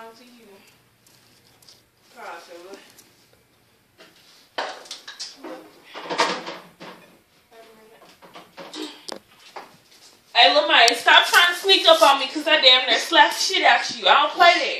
belong to you. Possibly. Hey, Lamar, stop trying to sneak up on me because I damn near slap the shit out of you. I don't play that.